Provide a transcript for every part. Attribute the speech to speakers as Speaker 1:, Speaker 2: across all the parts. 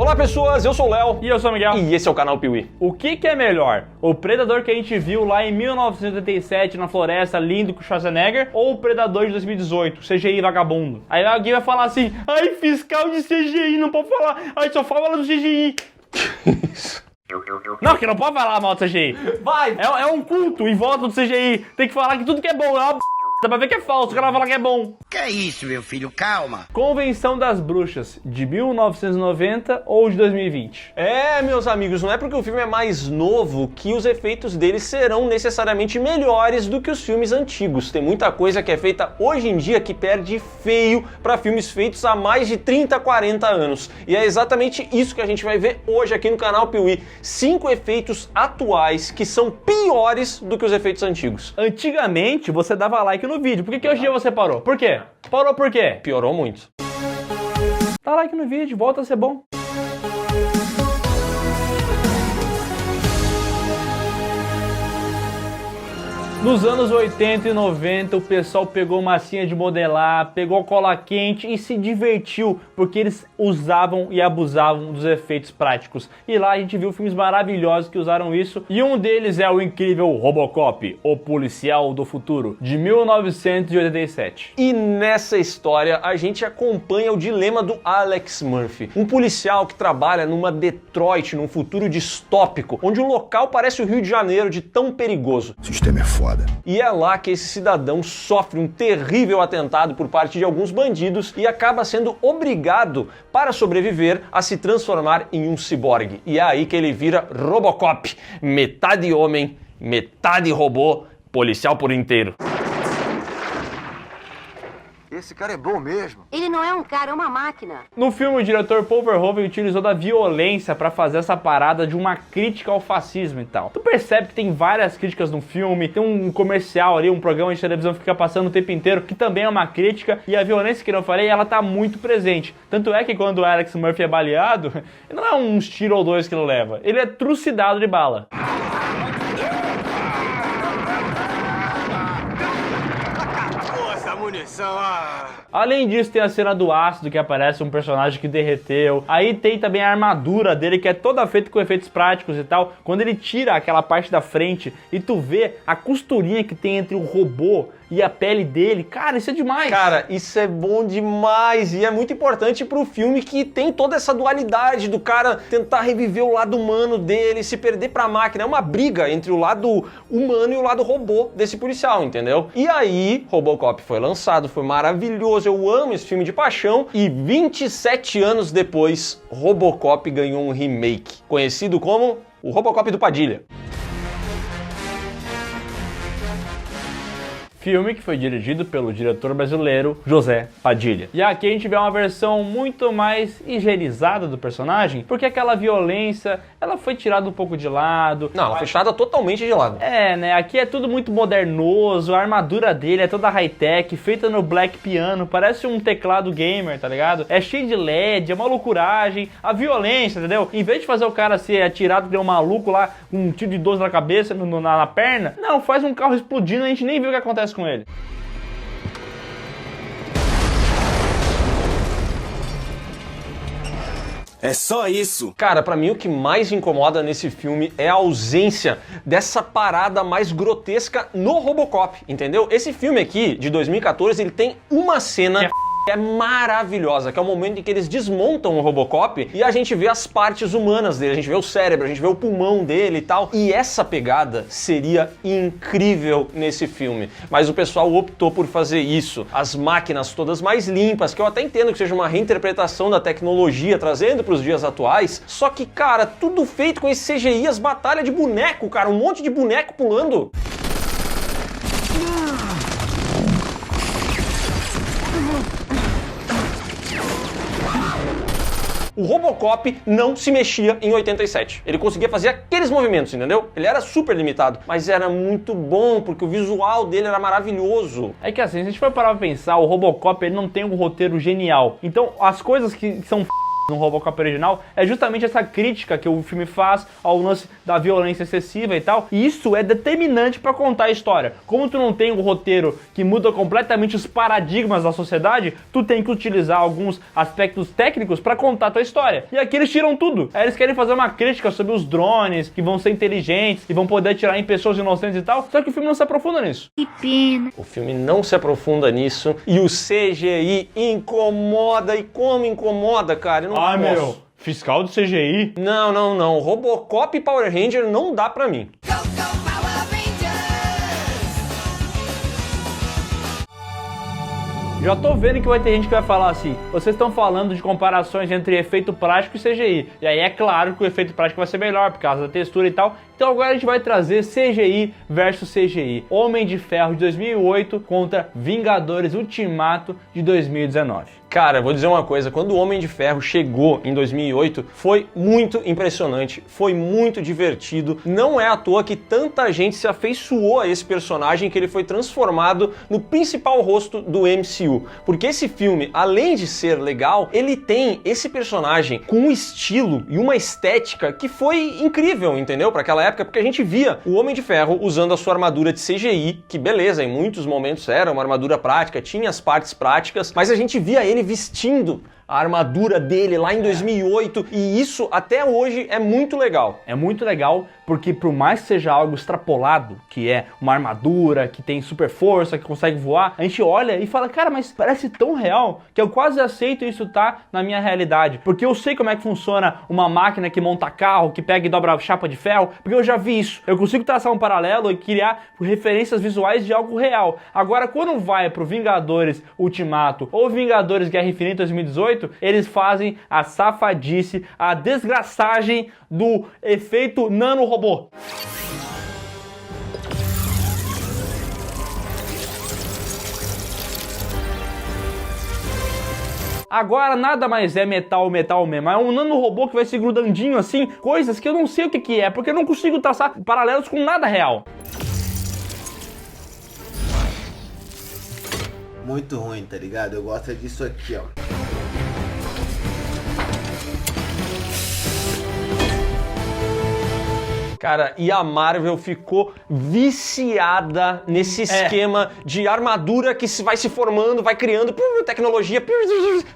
Speaker 1: Olá pessoas, eu sou o Léo.
Speaker 2: E eu sou o Miguel.
Speaker 1: E esse é o canal Piuí.
Speaker 2: O que é melhor? O Predador que a gente viu lá em 1987 na floresta, lindo com o Schwarzenegger, ou o Predador de 2018, CGI vagabundo? Aí alguém vai falar assim, ai, fiscal de CGI, não pode falar, ai, só fala do CGI.
Speaker 1: Isso.
Speaker 2: Não, que não pode falar mal do CGI.
Speaker 1: Vai!
Speaker 2: É um culto em volta do CGI. Tem que falar que tudo que é bom é uma dá pra ver que é falso, o cara vai falar que é bom.
Speaker 3: Que é isso, meu filho? Calma.
Speaker 2: Convenção das Bruxas, de 1990 ou de 2020?
Speaker 1: É, meus amigos, não é porque o filme é mais novo que os efeitos dele serão necessariamente melhores do que os filmes antigos. Tem muita coisa que é feita hoje em dia que perde feio para filmes feitos há mais de 30, 40 anos. E é exatamente isso que a gente vai ver hoje aqui no canal Piuí. 5 efeitos atuais que são piores do que os efeitos antigos.
Speaker 2: Antigamente, você dava like no vídeo. Por que hoje em dia você parou? Por quê? Parou por quê?
Speaker 1: Piorou muito.
Speaker 2: Dá like no vídeo, volta a ser bom. Nos anos 80 e 90, o pessoal pegou massinha de modelar, pegou cola quente e se divertiu, porque eles usavam e abusavam dos efeitos práticos. E lá a gente viu filmes maravilhosos que usaram isso, e um deles é o incrível Robocop, o policial do futuro, de 1987.
Speaker 1: E nessa história a gente acompanha o dilema do Alex Murphy, um policial que trabalha numa Detroit, num futuro distópico, onde o local parece o Rio de Janeiro de tão perigoso.
Speaker 3: O sistema é foda.
Speaker 1: E é lá que esse cidadão sofre um terrível atentado por parte de alguns bandidos e acaba sendo obrigado, para sobreviver, a se transformar em um ciborgue. E é aí que ele vira Robocop, metade homem, metade robô, policial por inteiro.
Speaker 4: Esse cara é bom mesmo.
Speaker 5: Ele não é um cara, é uma máquina.
Speaker 2: No filme, o diretor Paul Verhoeven utilizou da violência pra fazer essa parada de uma crítica ao fascismo e tal. Tu percebe que tem várias críticas no filme, tem um comercial ali, um programa de televisão que fica passando o tempo inteiro, que também é uma crítica, e a violência, que eu falei, ela tá muito presente. Tanto é que quando o Alex Murphy é baleado, não é uns tiro ou dois que ele leva, ele é trucidado de bala. Além disso, tem a cena do ácido, que aparece um personagem que derreteu. Aí tem também a armadura dele, que é toda feita com efeitos práticos e tal. Quando ele tira aquela parte da frente e tu vê a costurinha que tem entre o robô e a pele dele, cara, isso é demais.
Speaker 1: Cara, isso é bom demais e é muito importante pro filme, que tem toda essa dualidade do cara tentar reviver o lado humano dele, se perder pra máquina. É uma briga entre o lado humano e o lado robô desse policial, entendeu? E aí, Robocop foi lançado, foi maravilhoso, eu amo esse filme de paixão, e 27 anos depois, Robocop ganhou um remake, conhecido como o Robocop do Padilha.
Speaker 2: Filme que foi dirigido pelo diretor brasileiro José Padilha. E aqui a gente vê uma versão muito mais higienizada do personagem, porque aquela violência, ela foi tirada um pouco de lado.
Speaker 1: Não, ela foi tirada totalmente de lado.
Speaker 2: É, né? Aqui é tudo muito modernoso, a armadura dele é toda high-tech, feita no Black Piano, parece um teclado gamer, tá ligado? É cheio de LED, é uma loucuragem, a violência, entendeu? Em vez de fazer o cara ser atirado de um maluco lá, com um tiro de 12 na cabeça, na perna, não, faz um carro explodindo e a gente nem vê o que acontece com ele.
Speaker 4: É só isso.
Speaker 1: Cara, pra mim o que mais incomoda nesse filme é a ausência dessa parada mais grotesca no Robocop, entendeu? Esse filme aqui, de 2014, ele tem uma cena que é maravilhosa, que é o momento em que eles desmontam o Robocop e a gente vê as partes humanas dele, a gente vê o cérebro, a gente vê o pulmão dele e tal. E essa pegada seria incrível nesse filme, mas o pessoal optou por fazer isso. As máquinas todas mais limpas, que eu até entendo que seja uma reinterpretação da tecnologia, trazendo para os dias atuais, só que, cara, tudo feito com esse CGI, as batalhas de boneco, cara, um monte de boneco pulando. O Robocop não se mexia em 87. Ele conseguia fazer aqueles movimentos, entendeu? Ele era super limitado, mas era muito bom, porque o visual dele era maravilhoso.
Speaker 2: É que assim, se a gente for parar pra pensar, o Robocop ele não tem um roteiro genial. Então, as coisas que são no Robocop original é justamente essa crítica que o filme faz ao lance da violência excessiva e tal, e isso é determinante pra contar a história. Como tu não tem um roteiro que muda completamente os paradigmas da sociedade, tu tem que utilizar alguns aspectos técnicos pra contar a tua história. E aqui eles tiram tudo. Aí eles querem fazer uma crítica sobre os drones, que vão ser inteligentes, e vão poder atirar em pessoas inocentes e tal, só que o filme não se aprofunda nisso.
Speaker 5: Que pena.
Speaker 1: O filme não se aprofunda nisso e o CGI incomoda, e como incomoda, cara, eu não posso.
Speaker 2: Fiscal do CGI?
Speaker 1: Não, Robocop e Power Ranger não dá pra mim.
Speaker 2: Já tô vendo que vai ter gente que vai falar assim, vocês estão falando de comparações entre efeito prático e CGI. E aí é claro que o efeito prático vai ser melhor por causa da textura e tal. Então agora a gente vai trazer CGI versus CGI. Homem de Ferro de 2008 contra Vingadores Ultimato de 2019.
Speaker 1: Cara, vou dizer uma coisa, quando o Homem de Ferro chegou em 2008, foi muito impressionante, foi muito divertido. Não é à toa que tanta gente se afeiçoou a esse personagem, que ele foi transformado no principal rosto do MCU. Porque esse filme, além de ser legal, ele tem esse personagem com um estilo e uma estética que foi incrível, entendeu? Para aquela época, porque a gente via o Homem de Ferro usando a sua armadura de CGI, que beleza, em muitos momentos era uma armadura prática, tinha as partes práticas, mas a gente via ele vestindo a armadura dele lá em 2008, e isso até hoje é muito legal.
Speaker 2: É muito legal porque por mais que seja algo extrapolado, que é uma armadura, que tem super força, que consegue voar, a gente olha e fala, cara, mas parece tão real que eu quase aceito isso tá na minha realidade. Porque eu sei como é que funciona uma máquina que monta carro, que pega e dobra chapa de ferro, porque eu já vi isso. Eu consigo traçar um paralelo e criar referências visuais de algo real. Agora, quando vai pro Vingadores Ultimato ou Vingadores Guerra Infinita 2018, eles fazem a safadice, a desgraçagem do efeito nanorobô. Agora nada mais é metal mesmo, é um nanorobô que vai se grudandinho assim, coisas que eu não sei o que é, porque eu não consigo traçar paralelos com nada real.
Speaker 6: Muito ruim, tá ligado? Eu gosto disso aqui, ó.
Speaker 1: Cara, e a Marvel ficou viciada nesse esquema de armadura que vai se formando, vai criando tecnologia,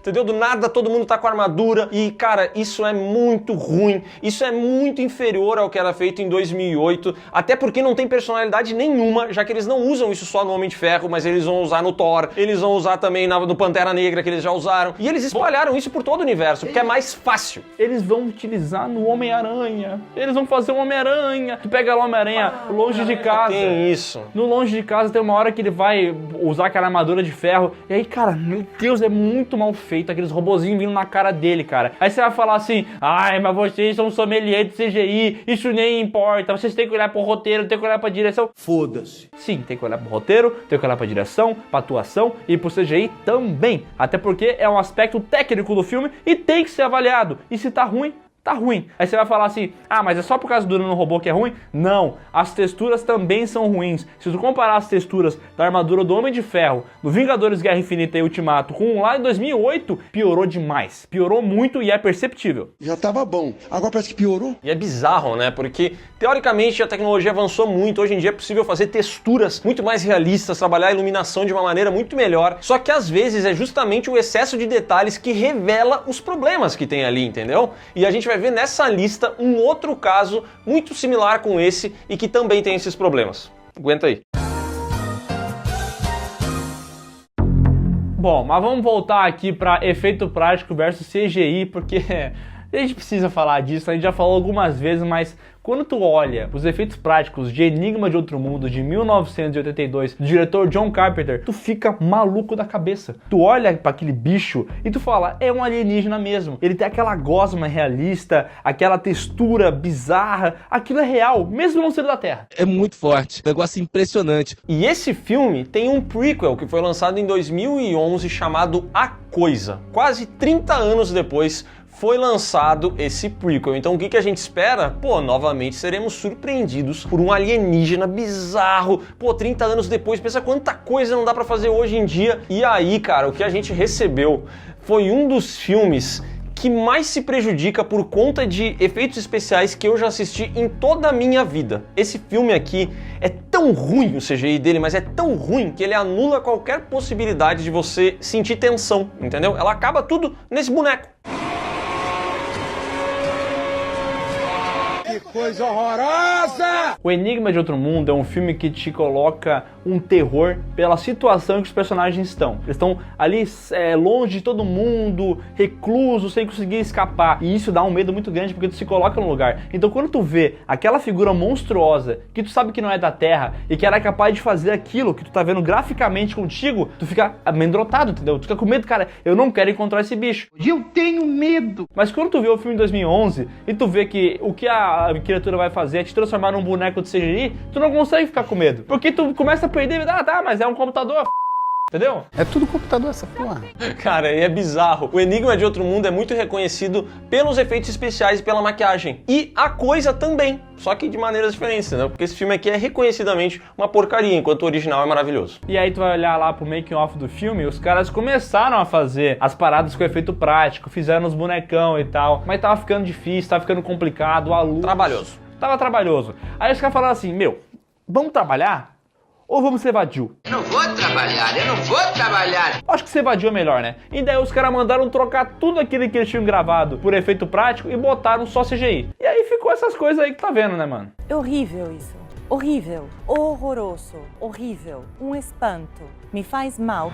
Speaker 1: entendeu? Do nada todo mundo tá com armadura e, cara, isso é muito ruim, isso é muito inferior ao que era feito em 2008, até porque não tem personalidade nenhuma, já que eles não usam isso só no Homem de Ferro, mas eles vão usar no Thor, eles vão usar também no Pantera Negra, que eles já usaram, e eles espalharam isso por todo o universo, porque é mais fácil.
Speaker 2: Eles vão utilizar no Homem-Aranha, eles vão fazer um Homem-Aranha. Tu pega lá o Homem-Aranha longe de casa.
Speaker 1: Tem isso.
Speaker 2: No longe de casa tem uma hora que ele vai usar aquela armadura de ferro. E aí, cara, meu Deus, é muito mal feito. Aqueles robozinhos vindo na cara dele, cara. Aí você vai falar assim, ai, mas vocês são sommelier de CGI. Isso nem importa. Vocês têm que olhar pro roteiro, tem que olhar pra direção.
Speaker 6: Foda-se.
Speaker 2: Sim, tem que olhar pro roteiro, tem que olhar pra direção, pra atuação e pro CGI também. Até porque é um aspecto técnico do filme e tem que ser avaliado. E se tá ruim, tá ruim. Aí você vai falar assim, ah, mas é só por causa do nanorobô que é ruim? Não, as texturas também são ruins. Se tu comparar as texturas da armadura do Homem de Ferro, do Vingadores Guerra Infinita e Ultimato com lá em 2008, piorou demais. Piorou muito e é perceptível.
Speaker 4: Já tava bom, agora parece que piorou.
Speaker 1: E é bizarro, né? Porque, teoricamente, a tecnologia avançou muito. Hoje em dia é possível fazer texturas muito mais realistas, trabalhar a iluminação de uma maneira muito melhor. Só que, às vezes, é justamente o excesso de detalhes que revela os problemas que tem ali, entendeu? E a gente vai ver nessa lista um outro caso muito similar com esse e que também tem esses problemas. Aguenta aí.
Speaker 2: Bom, mas vamos voltar aqui para efeito prático versus CGI, porque a gente precisa falar disso, a gente já falou algumas vezes, mas quando tu olha os efeitos práticos de Enigma de Outro Mundo de 1982, do diretor John Carpenter, tu fica maluco da cabeça. Tu olha para aquele bicho e tu fala, é um alienígena mesmo. Ele tem aquela gosma realista, aquela textura bizarra, aquilo é real, mesmo não sendo da Terra.
Speaker 7: É muito forte, negócio impressionante.
Speaker 1: E esse filme tem um prequel que foi lançado em 2011 chamado A Coisa. Quase 30 anos depois foi lançado esse prequel. Então o que a gente espera? Pô, novamente seremos surpreendidos por um alienígena bizarro. Pô, 30 anos depois, pensa quanta coisa não dá pra fazer hoje em dia. E aí, cara, o que a gente recebeu foi um dos filmes que mais se prejudica por conta de efeitos especiais que eu já assisti em toda a minha vida. Esse filme aqui é tão ruim, o CGI dele, mas é tão ruim que ele anula qualquer possibilidade de você sentir tensão, entendeu? Ela acaba tudo nesse boneco.
Speaker 4: Que coisa horrorosa!
Speaker 2: O Enigma de Outro Mundo é um filme que te coloca um terror pela situação em que os personagens estão. Eles estão ali longe de todo mundo, reclusos, sem conseguir escapar. E isso dá um medo muito grande porque tu se coloca no lugar. Então quando tu vê aquela figura monstruosa, que tu sabe que não é da Terra e que ela é capaz de fazer aquilo que tu tá vendo graficamente contigo, tu fica amedrontado, entendeu? Tu fica com medo, cara, eu não quero encontrar esse bicho.
Speaker 4: Eu tenho medo!
Speaker 2: Mas quando tu vê o filme em 2011 e tu vê que o que a criatura vai fazer é te transformar num boneco de CGI, tu não consegue ficar com medo. Porque tu começa a perder, mas é um computador, entendeu?
Speaker 4: É tudo computador essa porra.
Speaker 1: Cara, e é bizarro. O Enigma de Outro Mundo é muito reconhecido pelos efeitos especiais e pela maquiagem. E a coisa também, só que de maneiras diferentes, entendeu? Porque esse filme aqui é reconhecidamente uma porcaria, enquanto o original é maravilhoso.
Speaker 2: E aí tu vai olhar lá pro making off do filme, os caras começaram a fazer as paradas com efeito prático, fizeram os bonecão e tal, mas tava ficando difícil, tava ficando complicado, a luz...
Speaker 1: Trabalhoso.
Speaker 2: Tava trabalhoso. Aí os caras falaram assim, vamos trabalhar? Ou vamos ser vadio?
Speaker 3: Eu não vou trabalhar.
Speaker 2: Acho que ser vadio é melhor, né? E daí os caras mandaram trocar tudo aquilo que eles tinham gravado por efeito prático e botaram só CGI. E aí ficou essas coisas aí que tá vendo, né, mano?
Speaker 8: É horrível isso. Horrível. Horroroso. Horrível. Um espanto. Me faz mal.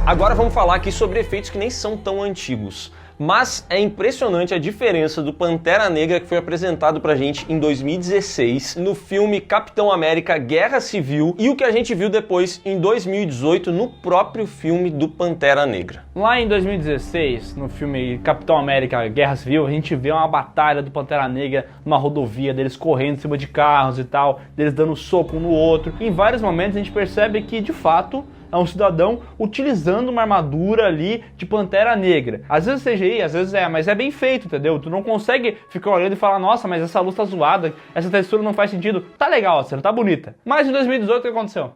Speaker 1: Agora vamos falar aqui sobre efeitos que nem são tão antigos. Mas é impressionante a diferença do Pantera Negra que foi apresentado pra gente em 2016 no filme Capitão América Guerra Civil e o que a gente viu depois em 2018 no próprio filme do Pantera Negra.
Speaker 2: Lá em 2016, no filme Capitão América Guerra Civil, a gente vê uma batalha do Pantera Negra numa rodovia, deles correndo em cima de carros e tal, deles dando soco um no outro. Em vários momentos a gente percebe que, de fato, é um cidadão utilizando uma armadura ali de Pantera Negra. Às vezes CGI, às vezes mas é bem feito, entendeu? Tu não consegue ficar olhando e falar, nossa, mas essa luz tá zoada, essa textura não faz sentido. Tá legal, a cena tá bonita. Mas em 2018 o que aconteceu?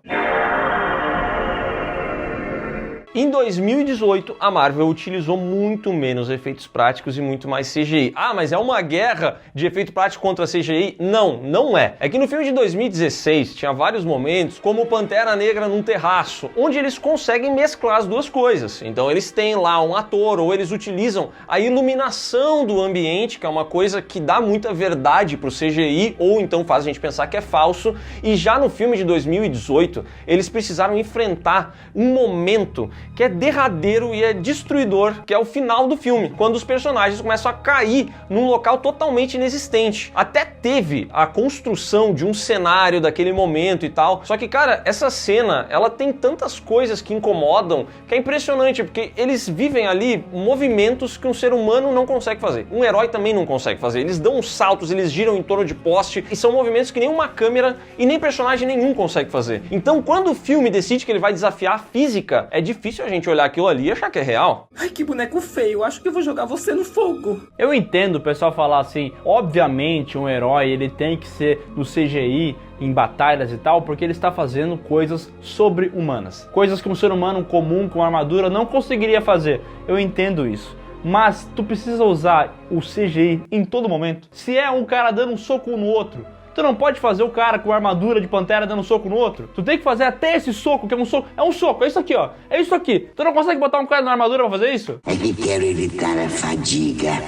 Speaker 1: Em 2018, a Marvel utilizou muito menos efeitos práticos e muito mais CGI. Ah, mas é uma guerra de efeito prático contra CGI? Não, não é. É que no filme de 2016 tinha vários momentos, como o Pantera Negra num terraço, onde eles conseguem mesclar as duas coisas. Então eles têm lá um ator, ou eles utilizam a iluminação do ambiente, que é uma coisa que dá muita verdade pro CGI, ou então faz a gente pensar que é falso. E já no filme de 2018, eles precisaram enfrentar um momento que é derradeiro e é destruidor, que é o final do filme, quando os personagens começam a cair num local totalmente inexistente. Até teve a construção de um cenário daquele momento e tal, só que, cara, essa cena, ela tem tantas coisas que incomodam, que é impressionante, porque eles vivem ali movimentos que um ser humano não consegue fazer. Um herói também não consegue fazer. Eles dão uns saltos, eles giram em torno de poste, e são movimentos que nem uma câmera e nem personagem nenhum consegue fazer. Então, quando o filme decide que ele vai desafiar a física, é difícil a gente olhar aquilo ali e achar que é real.
Speaker 9: Ai, que boneco feio, acho que eu vou jogar você no fogo.
Speaker 2: Eu entendo o pessoal falar assim, obviamente um herói ele tem que ser no CGI, em batalhas e tal, porque ele está fazendo coisas sobre-humanas. Coisas que um ser humano comum com armadura não conseguiria fazer. Eu entendo isso. Mas tu precisa usar o CGI em todo momento. Se é um cara dando um soco no outro, tu não pode fazer o cara com a armadura de pantera dando um soco no outro. Tu tem que fazer até esse soco, que é um soco. É um soco, é isso aqui, ó. É isso aqui. Tu não consegue botar um cara na armadura pra fazer isso?
Speaker 3: É que quero evitar a fadiga.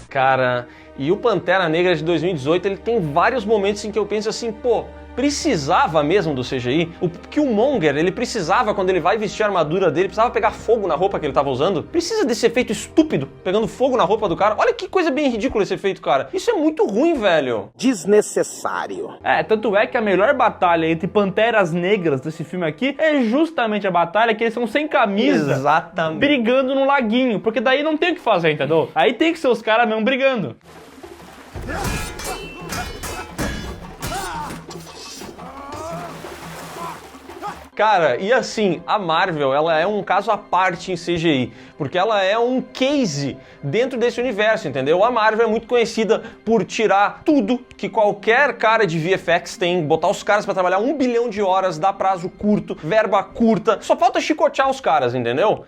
Speaker 1: Cara, e o Pantera Negra de 2018, ele tem vários momentos em que eu penso assim, pô, precisava mesmo do CGI? O Killmonger, ele precisava, quando ele vai vestir a armadura dele, precisava pegar fogo na roupa que ele tava usando? Precisa desse efeito estúpido, pegando fogo na roupa do cara? Olha que coisa bem ridícula esse efeito, cara. Isso é muito ruim, velho.
Speaker 9: Desnecessário.
Speaker 2: Tanto é que a melhor batalha entre panteras negras desse filme aqui é justamente a batalha que eles são sem camisa.
Speaker 1: Exatamente.
Speaker 2: Brigando no laguinho, porque daí não tem o que fazer, entendeu? Aí tem que ser os caras mesmo brigando.
Speaker 1: Cara, e assim, a Marvel, ela é um caso à parte em CGI, porque ela é um case dentro desse universo, entendeu? A Marvel é muito conhecida por tirar tudo que qualquer cara de VFX tem, botar os caras pra trabalhar 1 bilhão de horas, dar prazo curto, verba curta, só falta chicotear os caras, entendeu?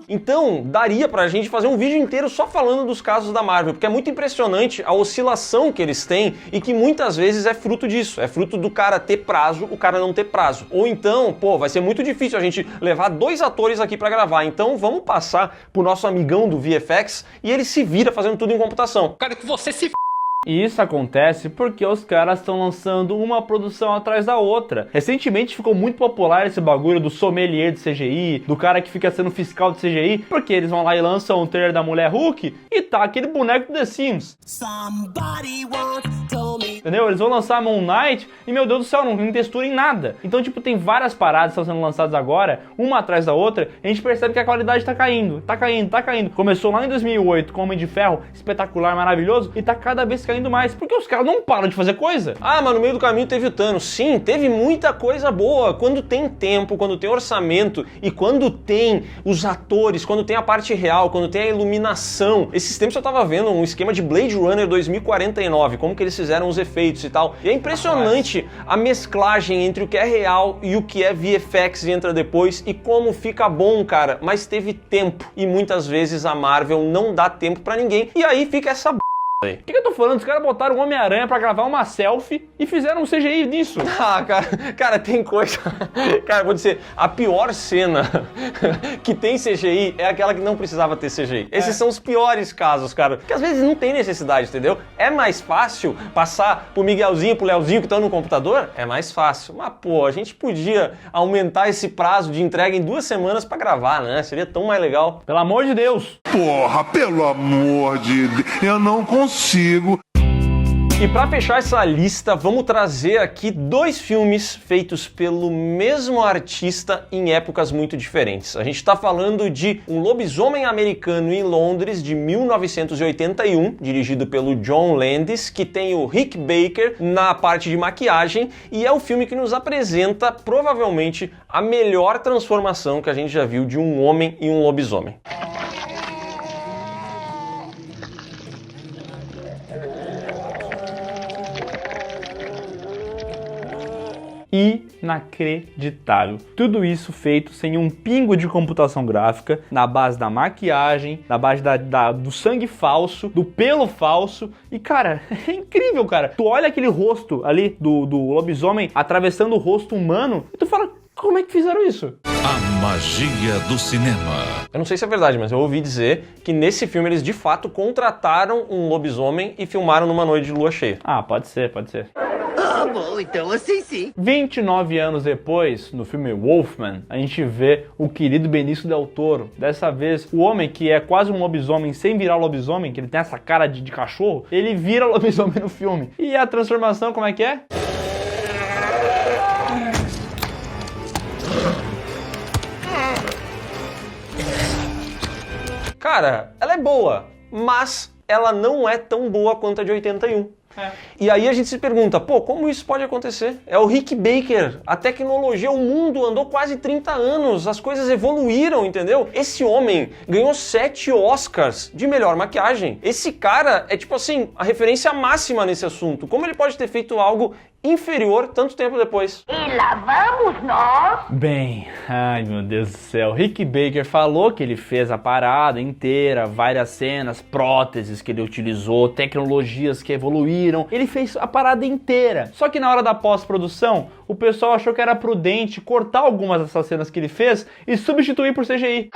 Speaker 1: Então, daria pra gente fazer um vídeo inteiro só falando dos casos da Marvel, porque é muito impressionante a oscilação que eles têm e que muitas vezes é fruto disso. É fruto do cara ter prazo, o cara não ter prazo. Ou então, pô, vai ser muito difícil a gente levar 2 atores aqui pra gravar. Então, vamos passar pro nosso amigão do VFX e ele se vira fazendo tudo em computação.
Speaker 9: Cara, que você se
Speaker 2: E isso acontece porque os caras estão lançando uma produção atrás da outra. Recentemente ficou muito popular esse bagulho do sommelier de CGI, do cara que fica sendo fiscal de CGI, porque eles vão lá e lançam um trailer da Mulher Hulk e tá aquele boneco do The Sims. Entendeu? Eles vão lançar Moon Knight e, meu Deus do céu, não tem textura em nada. Então, tipo, tem várias paradas que estão sendo lançadas agora, uma atrás da outra, e a gente percebe que a qualidade tá caindo, tá caindo, tá caindo. Começou lá em 2008 com Homem de Ferro, espetacular, maravilhoso, e tá cada vez caindo mais, porque os caras não param de fazer coisa.
Speaker 1: Ah, mas no meio do caminho teve o Thanos. Sim, teve muita coisa boa. Quando tem tempo, quando tem orçamento e quando tem os atores, quando tem a parte real, quando tem a iluminação. Esses tempos eu tava vendo um esquema de Blade Runner 2049, como que eles fizeram os efeitos e tal. E é impressionante a mesclagem entre o que é real e o que é VFX e entra depois e como fica bom, cara. Mas teve tempo e muitas vezes a Marvel não dá tempo pra ninguém e aí fica essa
Speaker 2: O que eu tô falando? Os caras botaram o Homem-Aranha pra gravar uma selfie e fizeram um CGI nisso.
Speaker 1: Ah, cara, tem coisa... Cara, vou dizer, a pior cena que tem CGI é aquela que não precisava ter CGI. Esses são os piores casos, cara. Porque às vezes não tem necessidade, entendeu? É mais fácil passar pro Miguelzinho, pro Leozinho que estão no computador? É mais fácil. Mas, pô, a gente podia aumentar esse prazo de entrega em 2 semanas pra gravar, né? Seria tão mais legal.
Speaker 2: Pelo amor de Deus.
Speaker 10: Porra, pelo amor de Deus, eu não consigo.
Speaker 1: E pra fechar essa lista, vamos trazer aqui 2 filmes feitos pelo mesmo artista em épocas muito diferentes. A gente tá falando de Um Lobisomem Americano em Londres, de 1981, dirigido pelo John Landis, que tem o Rick Baker na parte de maquiagem, e é o filme que nos apresenta, provavelmente, a melhor transformação que a gente já viu de um homem em um lobisomem.
Speaker 2: Inacreditável. Tudo isso feito sem um pingo de computação gráfica, na base da maquiagem, na base do sangue falso, do pelo falso. E, cara, é incrível, cara. Tu olha aquele rosto ali do lobisomem atravessando o rosto humano e tu fala, como é que fizeram isso?
Speaker 11: A magia do cinema.
Speaker 1: Eu não sei se é verdade, mas eu ouvi dizer que nesse filme eles de fato contrataram um lobisomem e filmaram numa noite de lua cheia.
Speaker 2: Ah, pode ser, pode ser.
Speaker 3: Ah, bom, então assim sim.
Speaker 2: 29 anos depois, no filme Wolfman, a gente vê o querido Benício Del Toro. Dessa vez, o homem que é quase um lobisomem sem virar lobisomem, que ele tem essa cara de cachorro, ele vira lobisomem no filme. E a transformação, como é que é?
Speaker 1: Cara, ela é boa, mas ela não é tão boa quanto a de 81. E aí a gente se pergunta, pô, como isso pode acontecer? É o Rick Baker, a tecnologia, o mundo andou quase 30 anos, as coisas evoluíram, entendeu? Esse homem ganhou 7 Oscars de melhor maquiagem. Esse cara é tipo assim, a referência máxima nesse assunto. Como ele pode ter feito algo inferior tanto tempo depois?
Speaker 5: E lá vamos nós.
Speaker 2: Bem, ai meu Deus do céu, Rick Baker falou que ele fez a parada inteira, várias cenas, próteses que ele utilizou, tecnologias que evoluíram, ele fez a parada inteira. Só que na hora da pós-produção, o pessoal achou que era prudente cortar algumas dessas cenas que ele fez e substituir por CGI.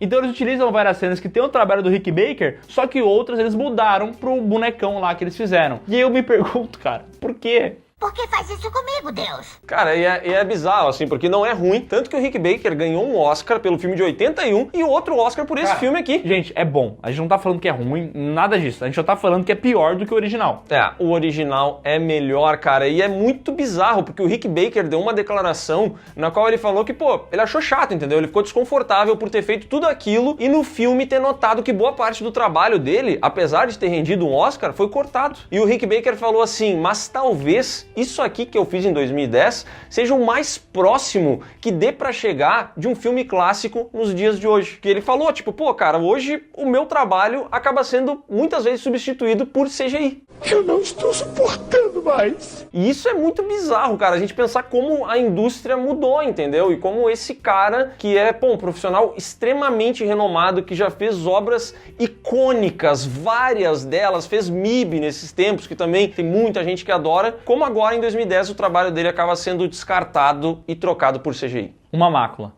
Speaker 2: Então eles utilizam várias cenas que tem o trabalho do Rick Baker, só que outras eles mudaram pro bonecão lá que eles fizeram. E aí eu me pergunto, cara, por quê?
Speaker 5: Por que faz isso comigo, Deus?
Speaker 1: Cara, e é bizarro, assim, porque não é ruim. Tanto que o Rick Baker ganhou um Oscar pelo filme de 81 e outro Oscar por esse filme aqui.
Speaker 2: Gente, é bom. A gente não tá falando que é ruim, nada disso. A gente só tá falando que é pior do que o original.
Speaker 1: É, o original é melhor, cara. E é muito bizarro, porque o Rick Baker deu uma declaração na qual ele falou que, pô, ele achou chato, entendeu? Ele ficou desconfortável por ter feito tudo aquilo e no filme ter notado que boa parte do trabalho dele, apesar de ter rendido um Oscar, foi cortado. E o Rick Baker falou assim, mas talvez isso aqui que eu fiz em 2010 seja o mais próximo que dê pra chegar de um filme clássico nos dias de hoje. Que ele falou, tipo, pô, cara, hoje o meu trabalho acaba sendo muitas vezes substituído por CGI.
Speaker 4: Eu não estou suportando mais.
Speaker 1: E isso é muito bizarro, cara, a gente pensar como a indústria mudou, entendeu? E como esse cara, que é, pô, um profissional extremamente renomado, que já fez obras icônicas, várias delas, fez MIB nesses tempos, que também tem muita gente que adora, como agora em 2010 o trabalho dele acaba sendo descartado e trocado por CGI.
Speaker 2: Uma mácula,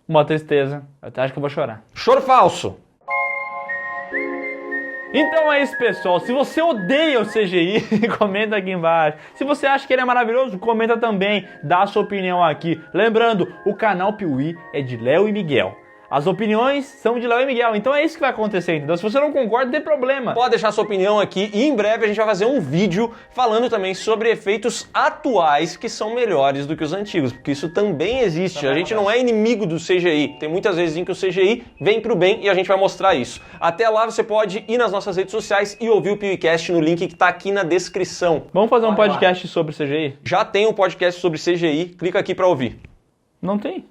Speaker 2: uma tristeza, eu até acho que eu vou chorar.
Speaker 1: Choro falso!
Speaker 2: Então é isso, pessoal. Se você odeia o CGI, comenta aqui embaixo. Se você acha que ele é maravilhoso, comenta também. Dá a sua opinião aqui. Lembrando, o canal Piuí é de Léo e Miguel. As opiniões são de Léo e Miguel, então é isso que vai acontecer, entendeu? Se você não concorda, não tem problema.
Speaker 1: Pode deixar sua opinião aqui e em breve a gente vai fazer um vídeo falando também sobre efeitos atuais que são melhores do que os antigos, porque isso também existe. A gente não é inimigo do CGI. Tem muitas vezes em que o CGI vem pro bem e a gente vai mostrar isso. Até lá você pode ir nas nossas redes sociais e ouvir o PeeWeeCast no link que tá aqui na descrição.
Speaker 2: Vamos fazer um podcast sobre CGI?
Speaker 1: Já tem um podcast sobre CGI, clica aqui pra ouvir.
Speaker 2: Não tem.